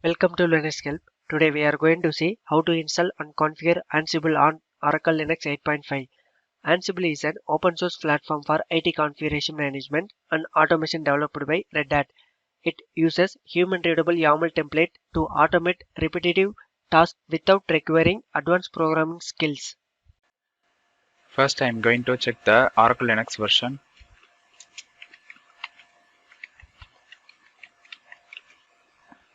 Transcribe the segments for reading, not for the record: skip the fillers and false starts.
Welcome to Linux Help. Today we are going to see how to install and configure Ansible on Oracle Linux 8.5. Ansible is an open source platform for IT configuration management and automation developed by Red Hat. It uses human-readable YAML template to automate repetitive tasks without requiring advanced programming skills. First, I am going to check the Oracle Linux version.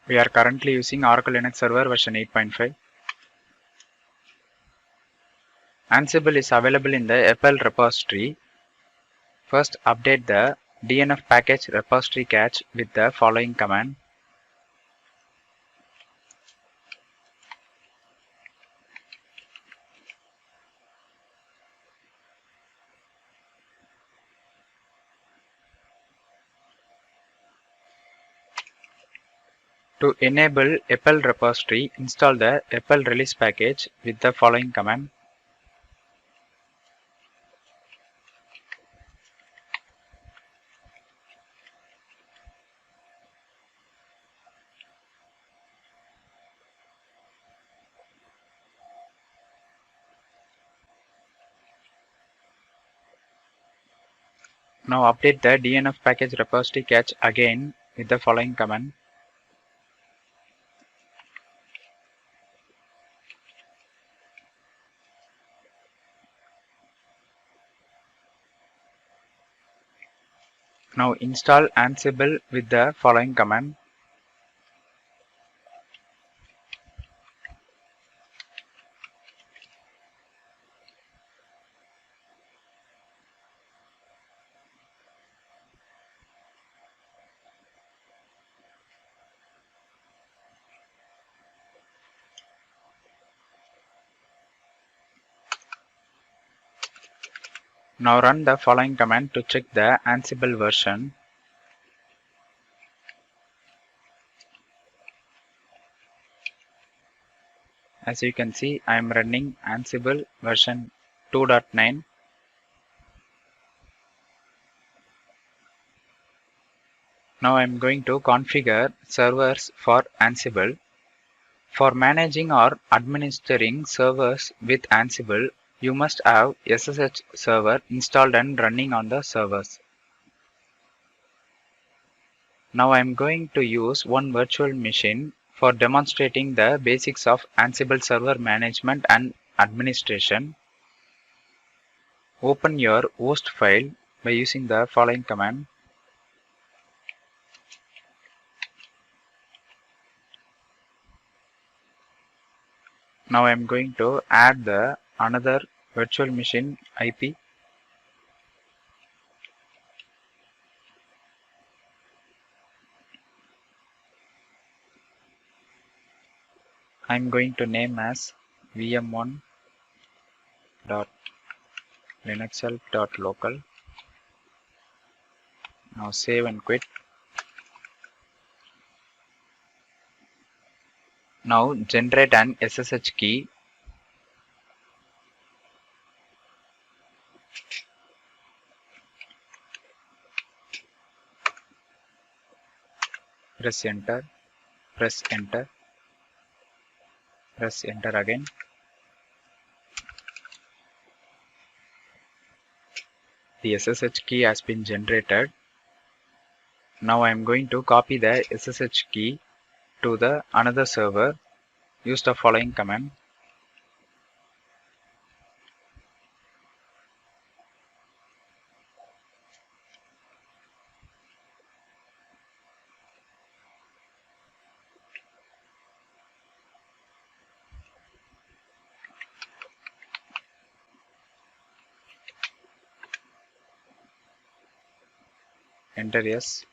We are currently using Oracle Linux Server version 8.5. Ansible is available in the YAML repository. First, update the DNF package repository cache with the following command. To enable YAML repository, install the YAML release package with the following command. Now update the DNF package repository cache again with the following command. Now install Ansible with the following command. Now run the following command to check the Ansible version. As you can see, I am running Ansible version 2.9. Now I am going to configure servers for Ansible. For managing or administering servers with Ansible, you must have SSH server installed and running on the servers. Now I am going to use one virtual machine for demonstrating the basics of Ansible server management and administration. Open your host file by using the following command. Now I am going to add the another virtual machine IP. I am going to name as vm1.linuxhelp.local. Now save and quit. Now generate an SSH key. Press enter. Press enter. Press enter again. The SSH key has been generated. Now I am going to copy the SSH key to the another server. Use the following command. Enter yes.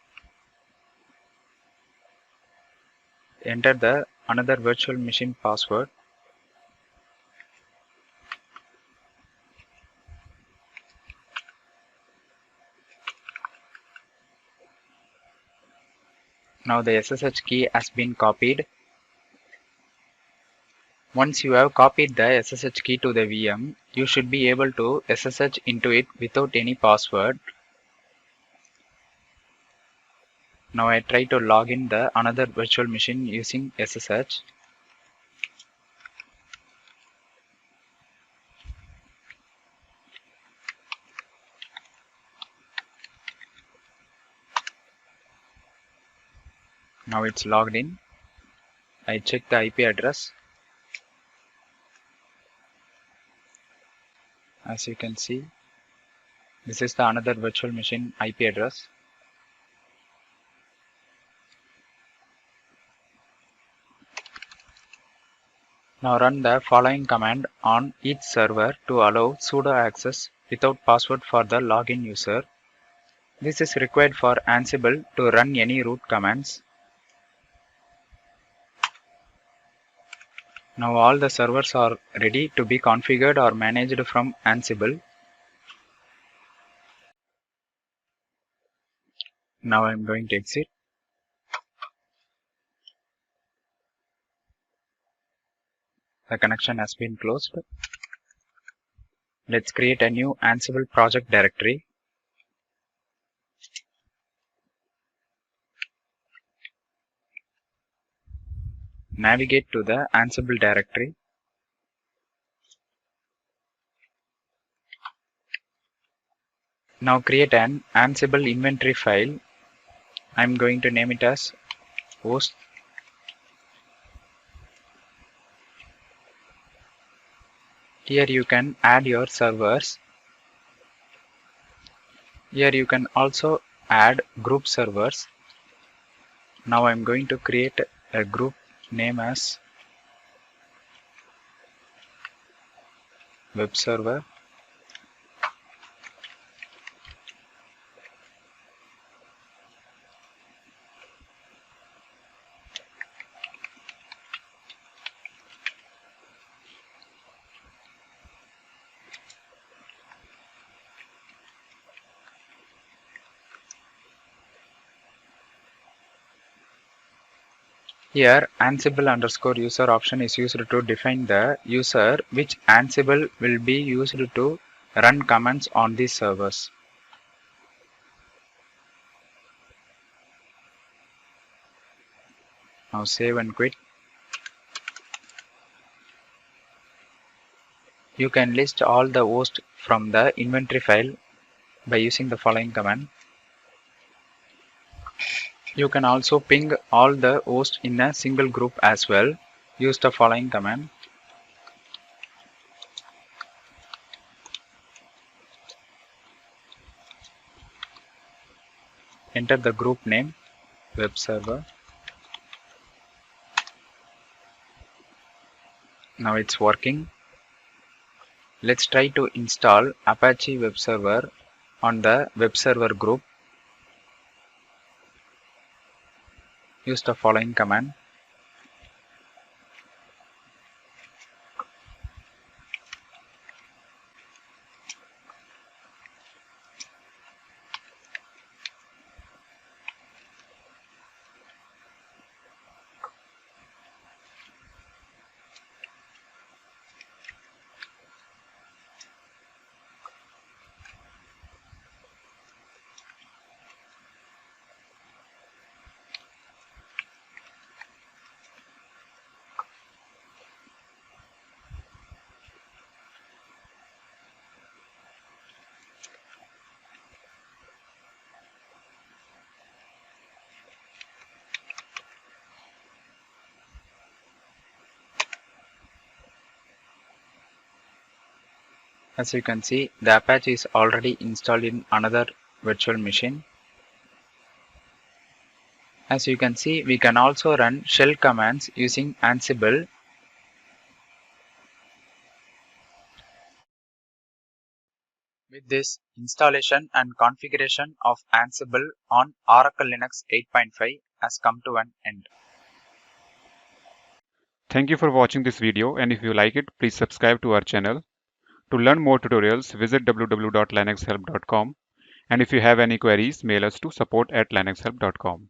Enter the another virtual machine password. Now the SSH key has been copied. Once you have copied the SSH key to the VM, you should be able to SSH into it without any password. Now I try to log in the another virtual machine using SSH. Now it's logged in. I check the IP address. As you can see, this is the another virtual machine IP address. Now run the following command on each server to allow sudo access without password for the login user. This is required for Ansible to run any root commands. Now all the servers are ready to be configured or managed from Ansible. Now I am going to exit. The connection has been closed. Let's create a new Ansible project directory. Navigate to the Ansible directory. Now create an Ansible inventory file. I'm going to name it as host. Here you can add your servers. Here you can also add group servers. Now I'm going to create a group name as web server. Here Ansible underscore user option is used to define the user which Ansible will be used to run commands on these servers. Now save and quit. You can list all the hosts from the inventory file by using the following command. You can also ping all the hosts in a single group as well. Use the following command. Enter the group name, web server. Now it's working. Let's try to install Apache web server on the web server group. Use the following command. As you can see, the Apache is already installed in another virtual machine. As you can see, we can also run shell commands using Ansible. With this, installation and configuration of Ansible on Oracle Linux 8.5 has come to an end. Thank you for watching this video, and if you like it, please subscribe to our channel. To learn more tutorials, visit www.linuxhelp.com, and if you have any queries, mail us to support@linuxhelp.com.